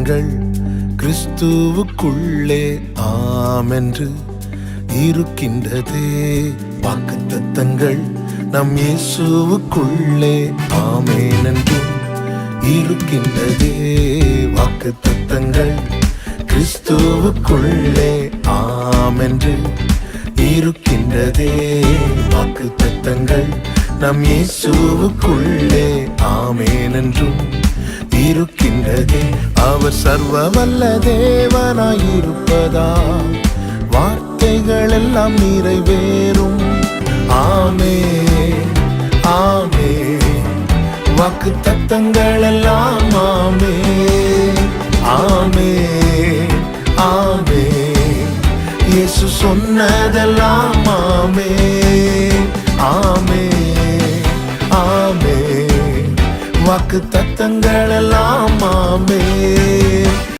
தத்தங்கள் கிறிஸ்துவுக்குள்ளே ஆமென்று இருக்கின்றதே. வாக்கு தத்தங்கள் நம் இயேசுவுக்குள்ளே ஆமென் என்றும் இருக்கின்றதே. வாக்கு தத்தங்கள் கிறிஸ்துவுக்குள்ளே ஆமென்று இருக்கின்றதே. வாக்கு தத்தங்கள் நம் இயேசுவுக்குள்ளே ஆமென் என்றும் இருக்கின்றதே. அவர் சர்வ வல்ல தேவனாயிருப்பதால் வார்த்தைகள் எல்லாம் நிறைவேறும். ஆமென் ஆமென். வாக்கு தத்தங்கள் எல்லாம் ஆமென் ஆமென் ஆமென். இயேசு சொன்னதெல்லாம் ஆமென் ஆமென் ஆமென். வாக்கு தத்தங்கள் எல்லாம் ஆமென்.